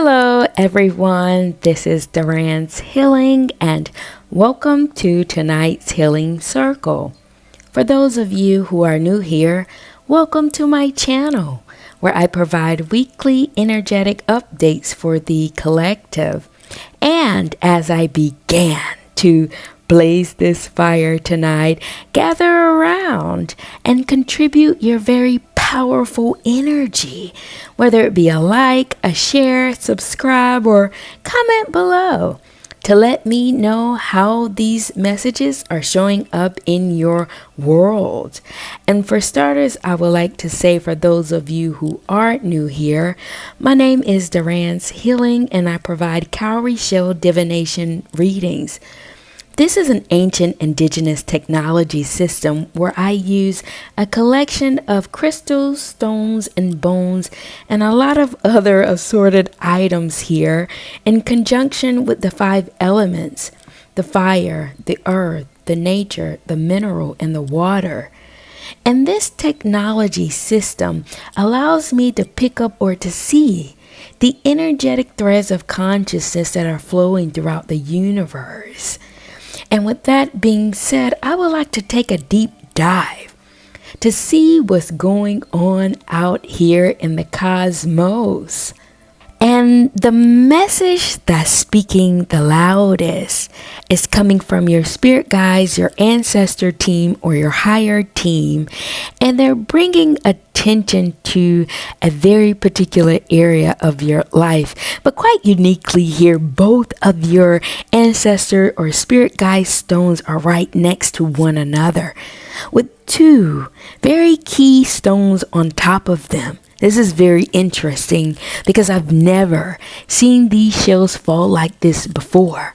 Hello, everyone. This is Duran's Healing, and welcome to tonight's Healing Circle. For those of you who are new here, welcome to my channel, where I provide weekly energetic updates for the collective. And as I began to blaze this fire tonight, gather around and contribute your very powerful energy, whether it be a like, a share, subscribe, or comment below to let me know how these messages are showing up in your world. And for starters, I would like to say, for those of you who are new here, my name is Duran's Healing, and I provide cowrie shell divination readings. This is an ancient indigenous technology system where I use a collection of crystals, stones, and bones, and a lot of other assorted items here in conjunction with the 5 elements: the fire, the earth, the nature, the mineral, and the water. And this technology system allows me to pick up or to see the energetic threads of consciousness that are flowing throughout the universe. And with that being said, I would like to take a deep dive to see what's going on out here in the cosmos. And the message that's speaking the loudest is coming from your spirit guides, your ancestor team, or your higher team. And they're bringing attention to a very particular area of your life. But quite uniquely here, both of your ancestor or spirit guide stones are right next to one another, with 2 very key stones on top of them. This is very interesting because I've never seen these shells fall like this before.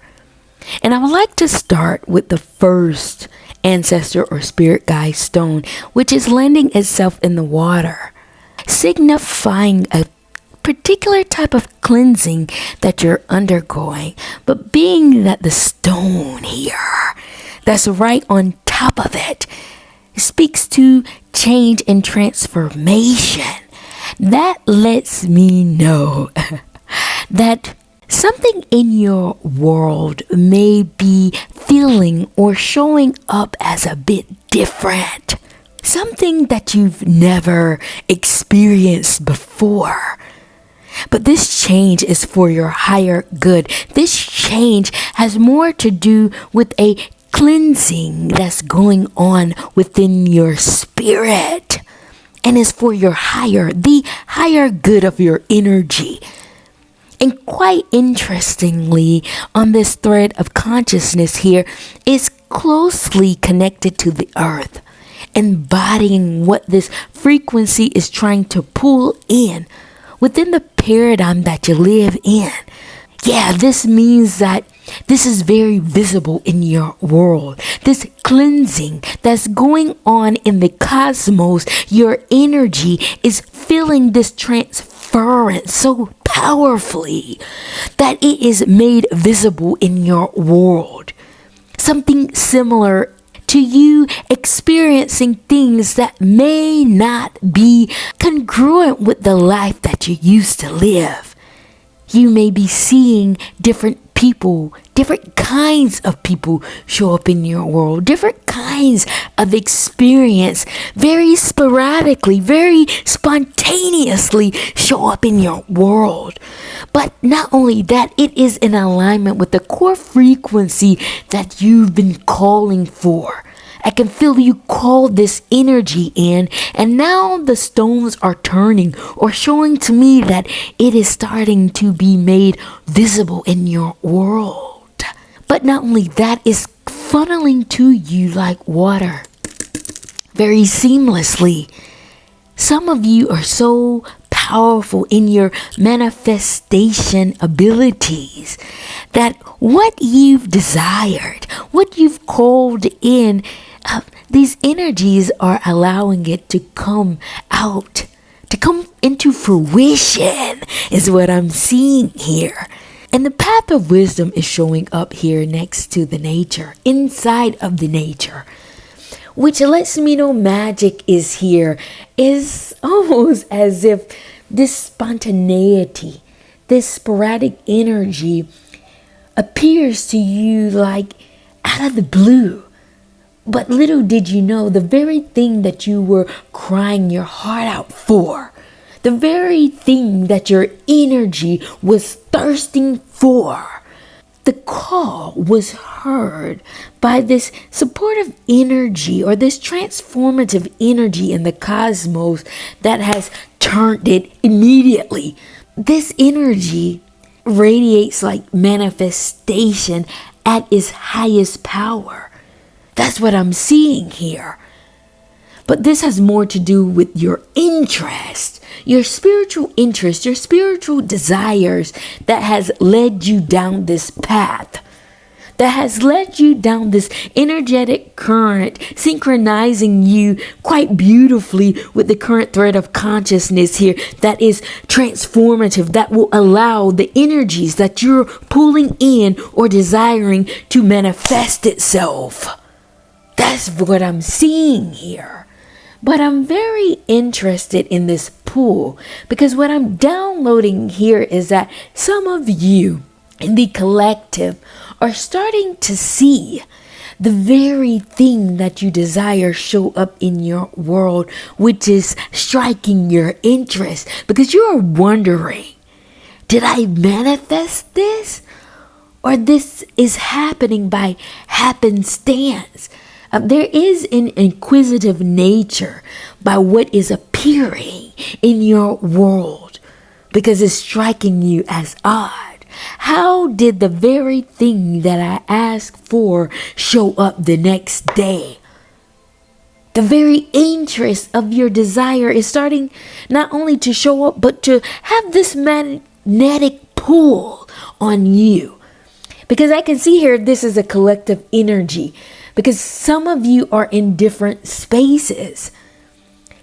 And I would like to start with the first ancestor or spirit guide stone, which is lending itself in the water, signifying a particular type of cleansing that you're undergoing. But being that the stone here that's right on top of it speaks to change and transformation, that lets me know that something in your world may be feeling or showing up as a bit different. Something that you've never experienced before. But this change is for your higher good. This change has more to do with a cleansing that's going on within your spirit. And is for the higher good of your energy. And quite interestingly, on this thread of consciousness here is closely connected to the earth, embodying what this frequency is trying to pull in within the paradigm that you live in. Yeah, this means that this is very visible in your world. This cleansing that's going on in the cosmos, your energy is feeling this transference so powerfully that it is made visible in your world. Something similar to you experiencing things that may not be congruent with the life that you used to live. You may be seeing different people, different kinds of people show up in your world, different kinds of experience, very sporadically, very spontaneously show up in your world. But not only that, it is in alignment with the core frequency that you've been calling for. I can feel you call this energy in, and now the stones are turning or showing to me that it is starting to be made visible in your world. But not only that, it's funneling to you like water, very seamlessly. Some of you are so powerful in your manifestation abilities that what you've desired, what you've called in, these energies are allowing it to come out, to come into fruition, is what I'm seeing here. And the path of wisdom is showing up here next to the nature, inside of the nature, which lets me know magic is here. Is almost as if this spontaneity, this sporadic energy appears to you like out of the blue. But little did you know, the very thing that you were crying your heart out for, the very thing that your energy was thirsting for, the call was heard by this supportive energy or this transformative energy in the cosmos that has turned it immediately. This energy radiates like manifestation at its highest power. That's what I'm seeing here. But this has more to do with your interest, your spiritual interest, your spiritual desires that has led you down this path, that has led you down this energetic current, synchronizing you quite beautifully with the current thread of consciousness here that is transformative, that will allow the energies that you're pulling in or desiring to manifest itself. That's what I'm seeing here. But I'm very interested in this pool because what I'm downloading here is that some of you in the collective are starting to see the very thing that you desire show up in your world, which is striking your interest because you are wondering, did I manifest this? Or this is happening by happenstance? There is an inquisitive nature by what is appearing in your world because it's striking you as odd. How did the very thing that I asked for show up the next day? The very interest of your desire is starting not only to show up, but to have this magnetic pull on you. Because I can see here, this is a collective energy. Because some of you are in different spaces.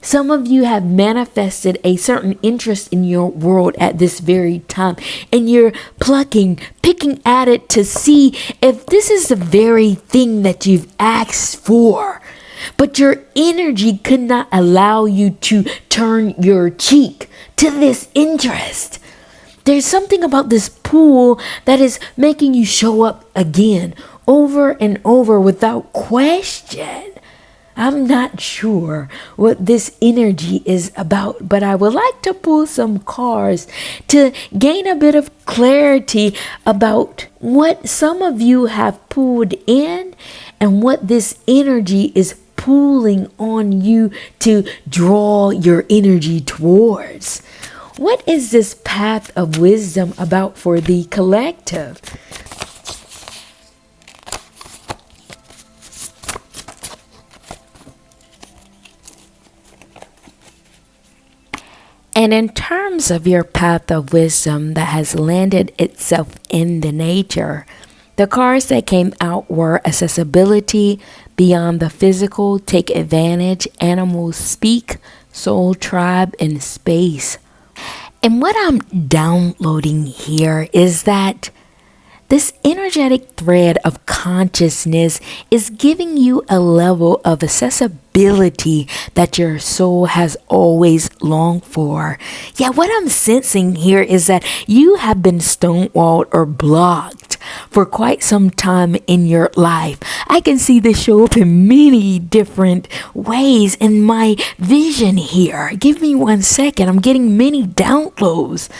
Some of you have manifested a certain interest in your world at this very time. And you're picking at it to see if this is the very thing that you've asked for. But your energy could not allow you to turn your cheek to this interest. There's something about this pool that is making you show up again, over and over without question. I'm not sure what this energy is about, but I would like to pull some cards to gain a bit of clarity about what some of you have pulled in and what this energy is pulling on you to draw your energy towards. What is this path of wisdom about for the collective? And in terms of your path of wisdom that has landed itself in the nature, the cards that came out were accessibility, beyond the physical, take advantage, animals speak, soul tribe, and space. And what I'm downloading here is that this energetic thread of consciousness is giving you a level of accessibility that your soul has always longed for. Yeah, what I'm sensing here is that you have been stonewalled or blocked for quite some time in your life. I can see this show up in many different ways in my vision here. Give me 1 second. I'm getting many downloads.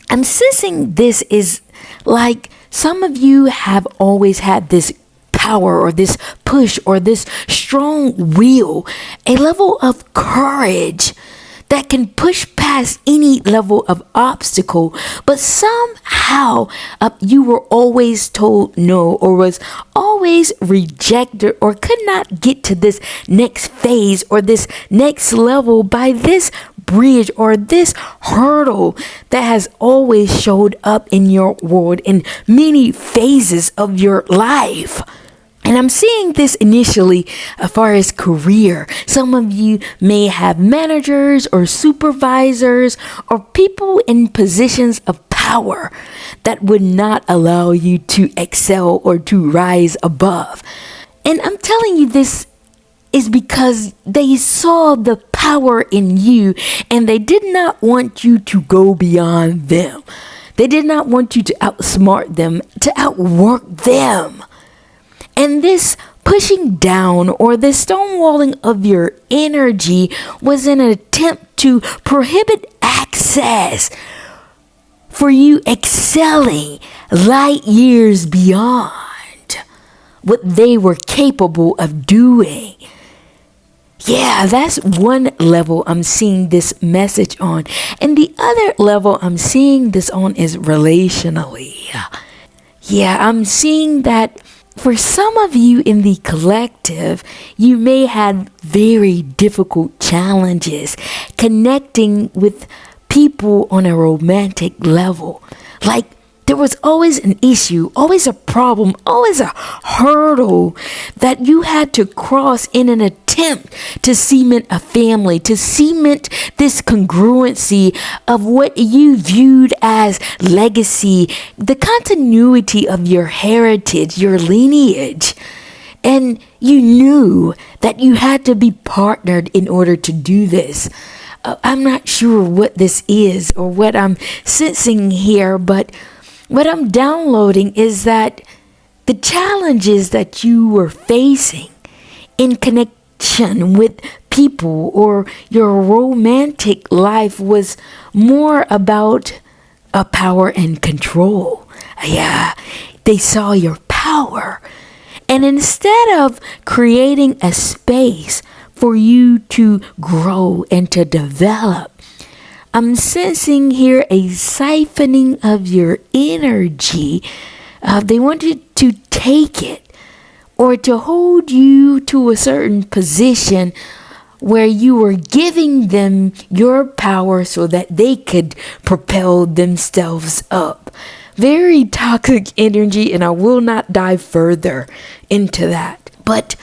I'm sensing this is like some of you have always had this power or this push or this strong will, a level of courage that can push past any level of obstacle, but somehow you were always told no or was always rejected or could not get to this next phase or this next level by this bridge or this hurdle that has always showed up in your world in many phases of your life. And I'm seeing this initially as far as career. Some of you may have managers or supervisors or people in positions of power that would not allow you to excel or to rise above. And I'm telling you this is because they saw the power in you and they did not want you to go beyond them. They did not want you to outsmart them, to outwork them. And this pushing down or the stonewalling of your energy was an attempt to prohibit access for you excelling light years beyond what they were capable of doing. Yeah, that's one level I'm seeing this message on. And the other level I'm seeing this on is relationally. Yeah, I'm seeing that for some of you in the collective, you may have very difficult challenges connecting with people on a romantic level. Like, there was always an issue, always a problem, always a hurdle that you had to cross in an attempt to cement a family, to cement this congruency of what you viewed as legacy, the continuity of your heritage, your lineage. And you knew that you had to be partnered in order to do this. I'm not sure what this is or what I'm sensing here, but what I'm downloading is that the challenges that you were facing in connection with people or your romantic life was more about a power and control. Yeah, they saw your power. And instead of creating a space for you to grow and to develop, I'm sensing here a siphoning of your energy. They wanted to take it or to hold you to a certain position where you were giving them your power so that they could propel themselves up. Very toxic energy, and I will not dive further into that. But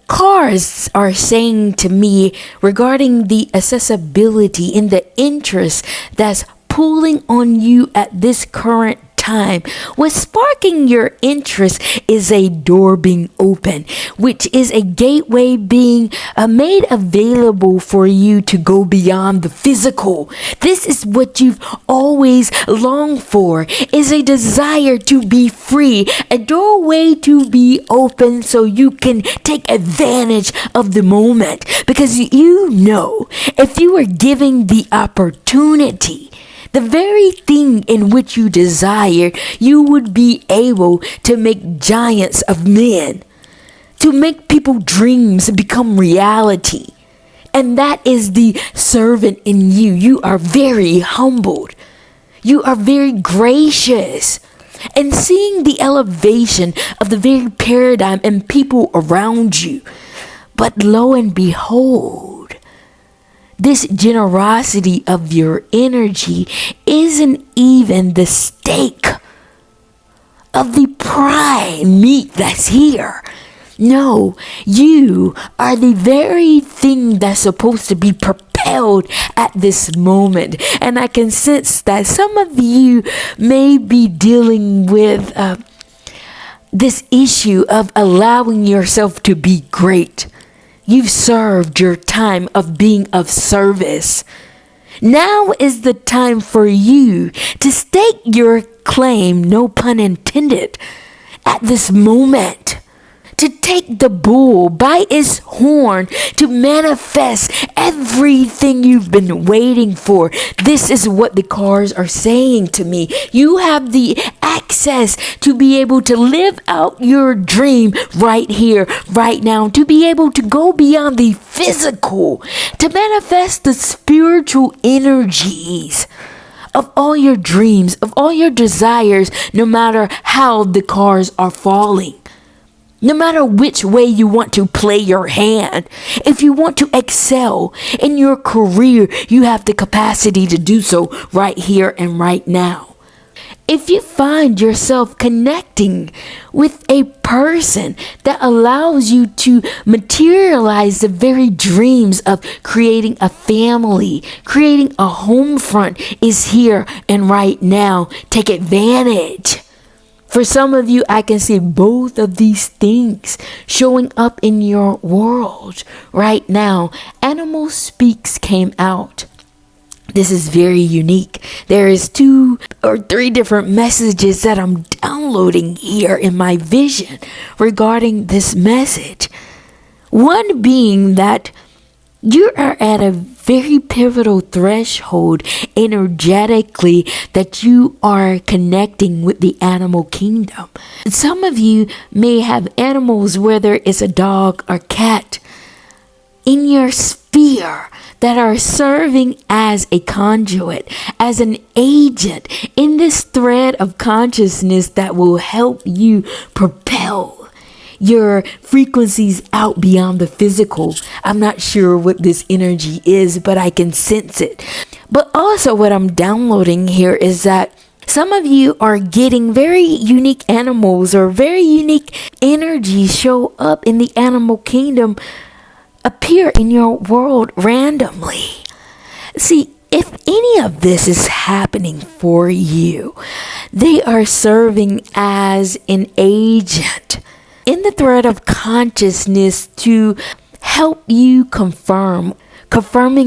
cards are saying to me regarding the accessibility and the interest that's pulling on you at this current time. What's sparking your interest is a door being open, which is a gateway being made available for you to go beyond the physical. This is what you've always longed for, is a desire to be free, a doorway to be open so you can take advantage of the moment. Because you know, if you were given the opportunity, the very thing in which you desired, you would be able to make giants of men, to make people's dreams become reality. And that is the servant in you. You are very humbled. You are very gracious. And seeing the elevation of the very paradigm and people around you. But lo and behold, this generosity of your energy isn't even the stake of the prime meat that's here. No, you are the very thing that's supposed to be propelled at this moment. And I can sense that some of you may be dealing with this issue of allowing yourself to be great. You've served your time of being of service. Now is the time for you to stake your claim, no pun intended, at this moment. To take the bull by its horn, to manifest everything you've been waiting for. This is what the cards are saying to me. You have the access to be able to live out your dream right here, right now, to be able to go beyond the physical, to manifest the spiritual energies of all your dreams, of all your desires, no matter how the cards are falling. No matter which way you want to play your hand, if you want to excel in your career, you have the capacity to do so right here and right now. If you find yourself connecting with a person that allows you to materialize the very dreams of creating a family, creating a home front is here and right now. Take advantage. For some of you, I can see both of these things showing up in your world right now. Animal Speaks came out. This is very unique. There is 2 or 3 different messages that I'm downloading here in my vision regarding this message. One being that you are at a very pivotal threshold energetically, that you are connecting with the animal kingdom. Some of you may have animals, whether it's a dog or cat, in your sphere that are serving as a conduit, as an agent in this thread of consciousness that will help you propel your frequencies out beyond the physical. I'm not sure what this energy is, but I can sense it. But also what I'm downloading here is that some of you are getting very unique animals or very unique energies show up in the animal kingdom, appear in your world randomly. See, if any of this is happening for you, they are serving as an agent in the thread of consciousness to help you confirming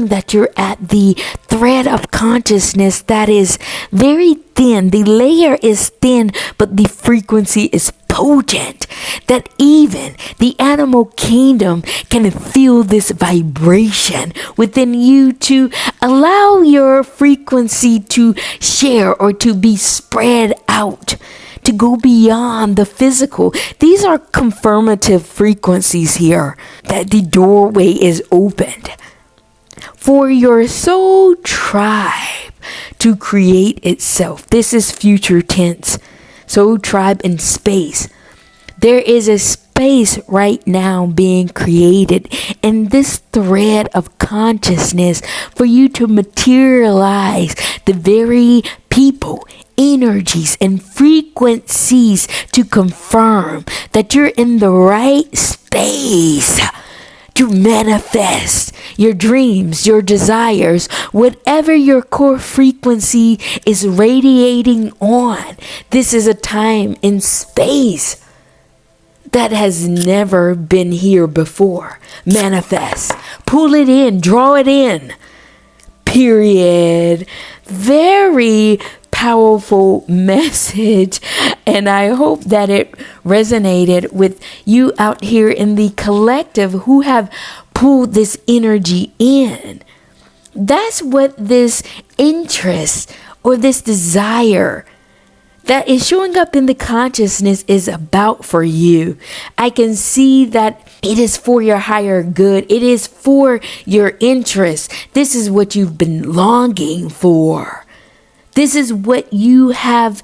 that you're at the thread of consciousness that is very thin. The layer is thin, but the frequency is potent, that even the animal kingdom can feel this vibration within you to allow your frequency to share or to be spread out, to go beyond the physical. These are confirmative frequencies here, that the doorway is opened for your soul tribe to create itself. This is future tense. Soul tribe in space. There is a space right now being created in this thread of consciousness for you to materialize the very people, energies, and frequencies to confirm that you're in the right space to manifest your dreams, your desires, whatever your core frequency is radiating on. This is a time in space that has never been here before. Manifest. Pull it in. Draw it in. Period. Very powerful message, and I hope that it resonated with you out here in the collective who have pulled this energy in. That's what this interest or this desire that is showing up in the consciousness is about for you. I can see that it is for your higher good. It is for your interest. This is what you've been longing for. This is what you have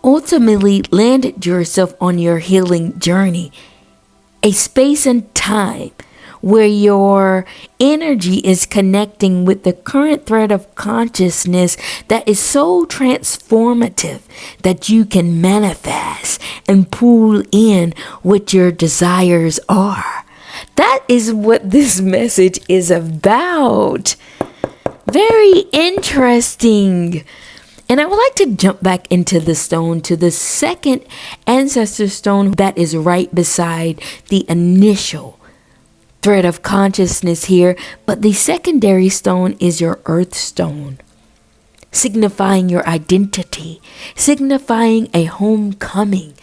ultimately landed yourself on your healing journey. A space and time where your energy is connecting with the current thread of consciousness that is so transformative that you can manifest and pull in what your desires are. That is what this message is about. Very interesting. And I would like to jump back into the stone, to the second ancestor stone that is right beside the initial thread of consciousness here. But the secondary stone is your earth stone, signifying your identity, signifying a homecoming.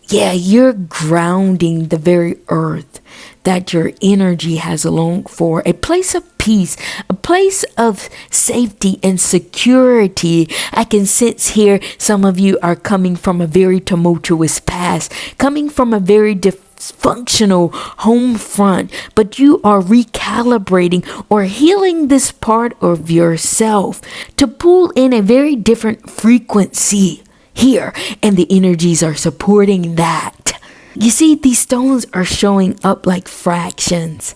Yeah, you're grounding the very earth that your energy has longed for. A place of peace, a place of safety and security. I can sense here some of you are coming from a very tumultuous past, coming from a very dysfunctional home front, but you are recalibrating or healing this part of yourself to pull in a very different frequency here, and the energies are supporting that. You see, these stones are showing up like fractions.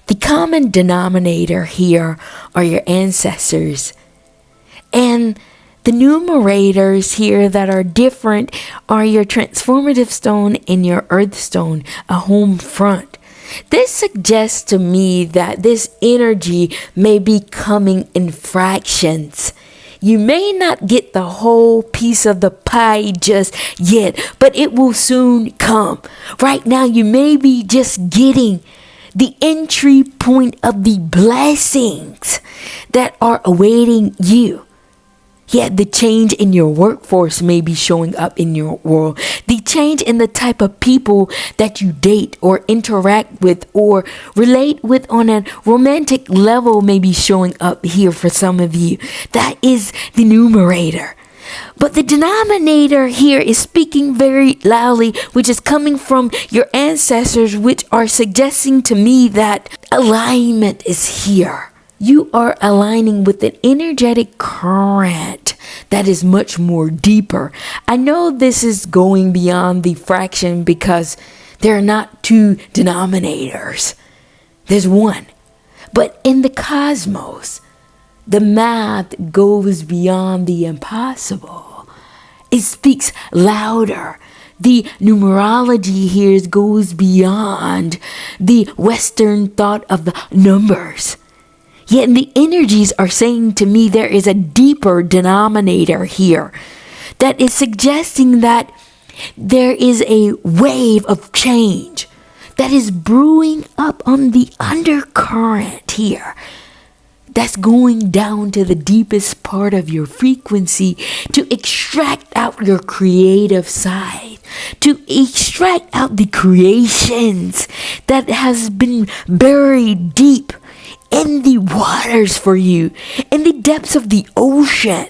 The common denominator here are your ancestors, and the numerators here that are different are your transformative stone and your earth stone, a home front. This suggests to me that this energy may be coming in fractions. You may not get the whole piece of the pie just yet, but it will soon come. Right now, you may be just getting the entry point of the blessings that are awaiting you. Yeah, the change in your workforce may be showing up in your world. The change in the type of people that you date or interact with or relate with on a romantic level may be showing up here for some of you. That is the numerator. But the denominator here is speaking very loudly, which is coming from your ancestors, which are suggesting to me that alignment is here. You are aligning with an energetic current that is much more deeper. I know this is going beyond the fraction because there are not two denominators. There's one. But in the cosmos, the math goes beyond the impossible. It speaks louder. The numerology here goes beyond the Western thought of the numbers. Yet the energies are saying to me there is a deeper denominator here that is suggesting that there is a wave of change that is brewing up on the undercurrent here. That's going down to the deepest part of your frequency to extract out your creative side, to extract out the creations that has been buried deep in the waters for you, in the depths of the ocean.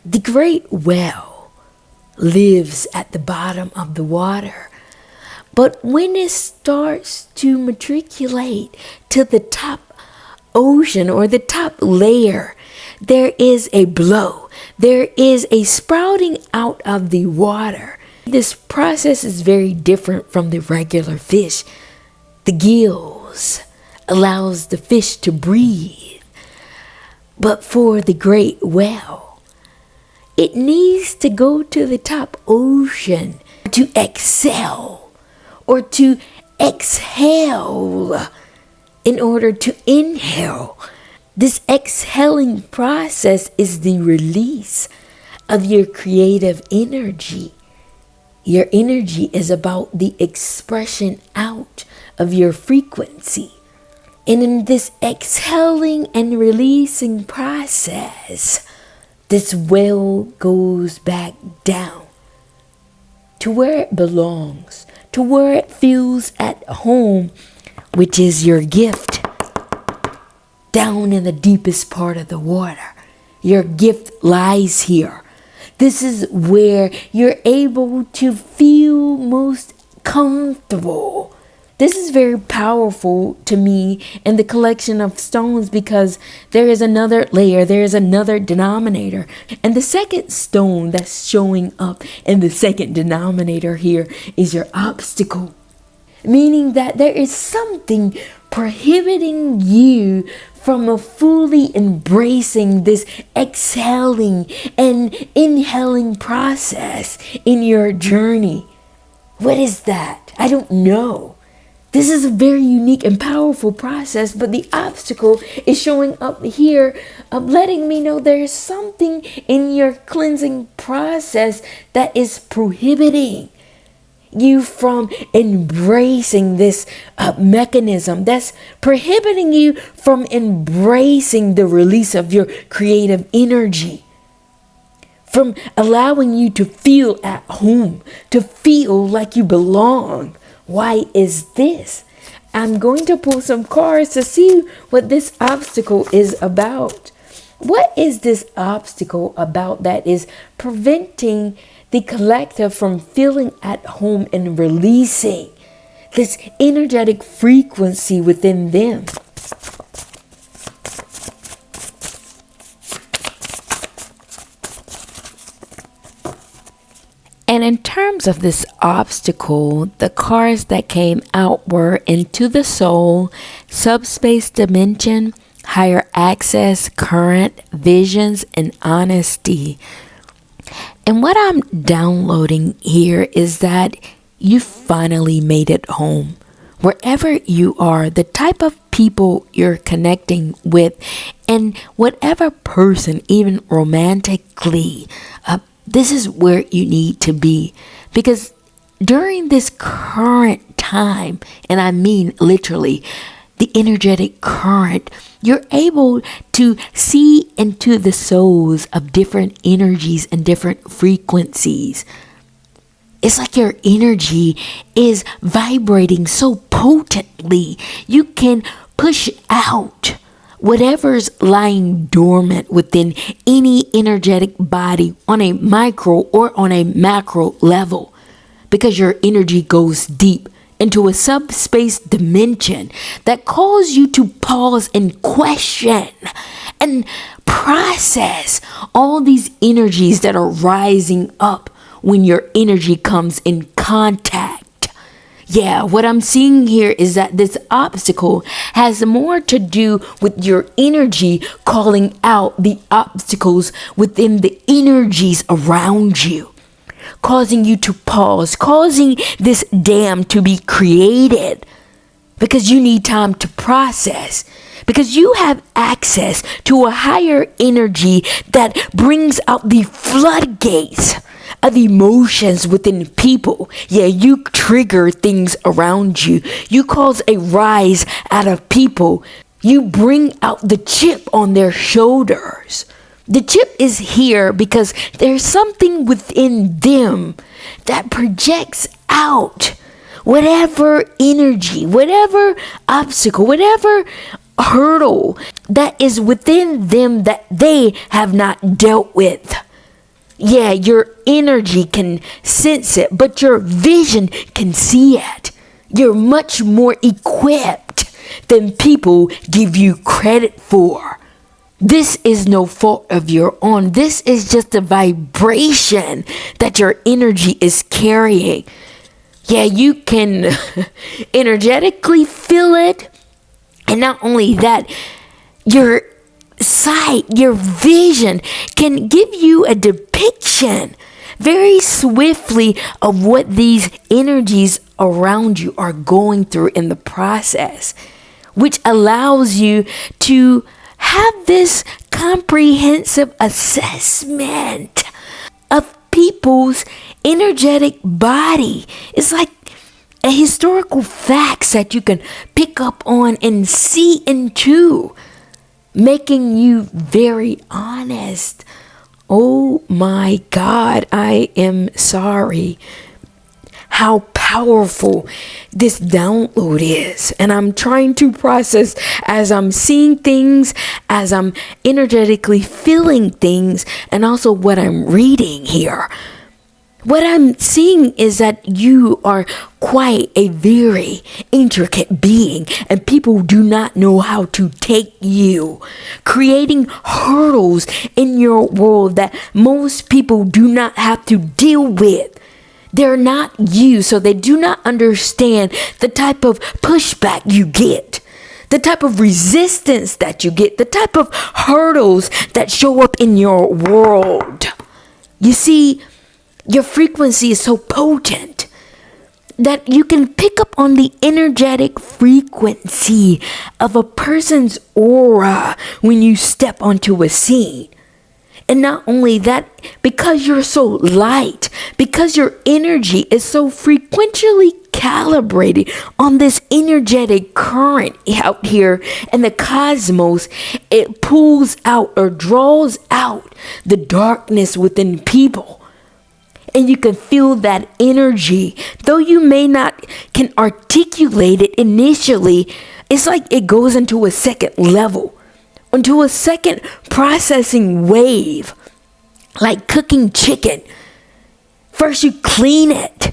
The great well lives at the bottom of the water. But when it starts to matriculate to the top ocean or the top layer, there is a blow. There is a sprouting out of the water. This process is very different from the regular fish. The gills allows the fish to breathe. But for the great whale, it needs to go to the top ocean to excel or to exhale in order to inhale. This exhaling process is the release of your creative energy. Your energy is about the expression out of your frequency. And in this exhaling and releasing process, this well goes back down to where it belongs, to where it feels at home, which is your gift, down in the deepest part of the water. Your gift lies here. This is where you're able to feel most comfortable. This is very powerful to me in the collection of stones because there is another layer, there is another denominator. And the second stone that's showing up in the second denominator here is your obstacle. Meaning that there is something prohibiting you from fully embracing this exhaling and inhaling process in your journey. What is that? I don't know. This is a very unique and powerful process, but the obstacle is showing up here, letting me know there's something in your cleansing process that is prohibiting you from embracing this mechanism, that's prohibiting you from embracing the release of your creative energy, from allowing you to feel at home, to feel like you belong. Why is this? I'm going to pull some cards to see what this obstacle is about. What is this obstacle about that is preventing the collective from feeling at home and releasing this energetic frequency within them? And in terms of this obstacle, the cards that came out were Into the Soul, Subspace Dimension, Higher Access, Current, Visions, and Honesty. And what I'm downloading here is that you finally made it home. Wherever you are, the type of people you're connecting with, and whatever person, even romantically, this is where you need to be, because during this current time, and I mean literally the energetic current, you're able to see into the souls of different energies and different frequencies. It's like your energy is vibrating so potently, you can push out whatever's lying dormant within any energetic body on a micro or on a macro level, because your energy goes deep into a subspace dimension that calls you to pause and question and process all these energies that are rising up when your energy comes in contact. Yeah, what I'm seeing here is that this obstacle has more to do with your energy calling out the obstacles within the energies around you, causing you to pause, causing this dam to be created, because you need time to process, because you have access to a higher energy that brings out the floodgates of emotions within people. Yeah, you trigger things around you. You cause a rise out of people. You bring out the chip on their shoulders. The chip is here because there's something within them that projects out whatever energy, whatever obstacle, whatever hurdle that is within them that they have not dealt with. Yeah, your energy can sense it, but your vision can see it. You're much more equipped than people give you credit for. This is no fault of your own. This is just a vibration that your energy is carrying. Yeah, you can energetically feel it. And not only that, your sight, your vision can give you a depiction very swiftly of what these energies around you are going through in the process, which allows you to have this comprehensive assessment of people's energetic body. It's like a historical facts that you can pick up on and see into, making you very honest. Oh my God, I am sorry how powerful this download is. And I'm trying to process as I'm seeing things, as I'm energetically feeling things, and also what I'm reading here. What I'm seeing is that you are quite a very intricate being, and people do not know how to take you, creating hurdles in your world that most people do not have to deal with. They're not you, so they do not understand the type of pushback you get, the type of resistance that you get, the type of hurdles that show up in your world. You see, your frequency is so potent that you can pick up on the energetic frequency of a person's aura when you step onto a scene. And not only that, because you're so light, because your energy is so frequently calibrated on this energetic current out here in the cosmos, it pulls out or draws out the darkness within people. And you can feel that energy, though you may not can articulate it initially. It's like it goes into a second level, into a second processing wave, like cooking chicken. First you clean it,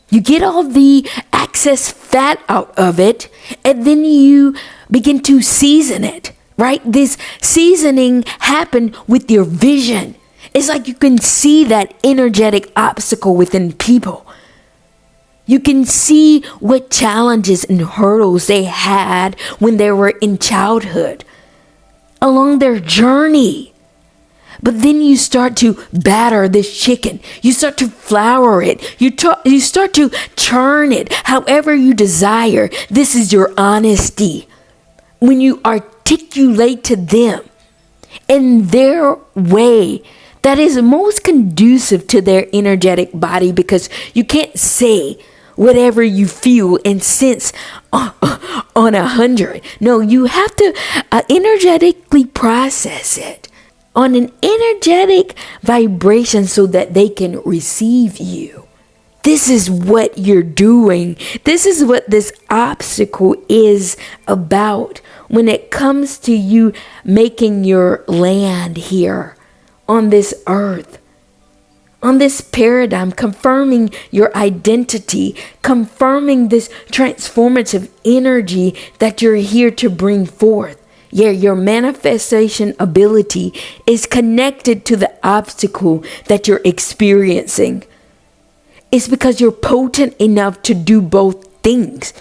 you get all the excess fat out of it, and then you begin to season it, right? This seasoning happened with your vision. It's like you can see that energetic obstacle within people. You can see what challenges and hurdles they had when they were in childhood, along their journey. But then you start to batter this chicken. You start to flour it. You start to churn it however you desire. This is your honesty. When you articulate to them in their way that is most conducive to their energetic body, because you can't say whatever you feel and sense on 100. No, you have to energetically process it on an energetic vibration so that they can receive you. This is what you're doing. This is what this obstacle is about when it comes to you making your land here on this earth, on this paradigm, confirming your identity, confirming this transformative energy that you're here to bring forth. Yeah, your manifestation ability is connected to the obstacle that you're experiencing. It's because you're potent enough to do both things.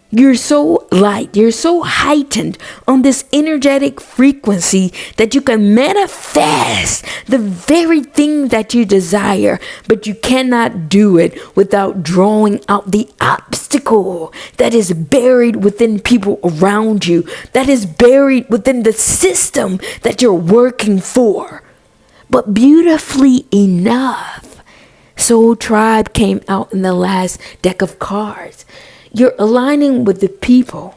You're so light, you're so heightened on this energetic frequency that you can manifest the very thing that you desire, but you cannot do it without drawing out the obstacle that is buried within people around you, that is buried within the system that you're working for. But beautifully enough, Soul Tribe came out in the last deck of cards. You're aligning with the people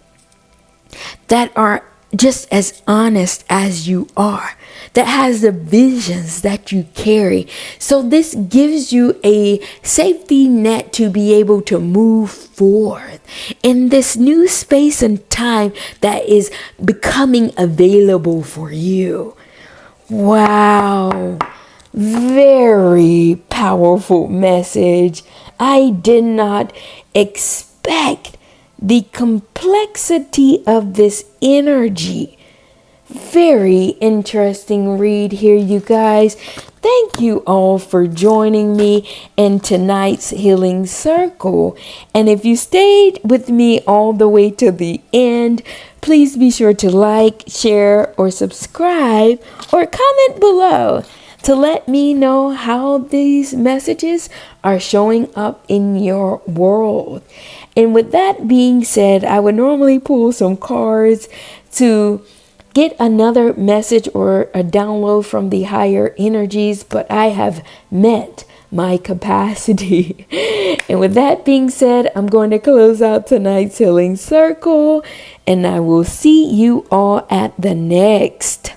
that are just as honest as you are, that has the visions that you carry. So this gives you a safety net to be able to move forward in this new space and time that is becoming available for you. Wow. Very powerful message. I did not expect the complexity of this energy. Very interesting read here, you guys. Thank you all for joining me in tonight's healing circle. And if you stayed with me all the way to the end, please be sure to like, share, or subscribe, or comment below to let me know how these messages are showing up in your world. And with that being said, I would normally pull some cards to get another message or a download from the higher energies, but I have met my capacity. And with that being said, I'm going to close out tonight's healing circle, and I will see you all at the next.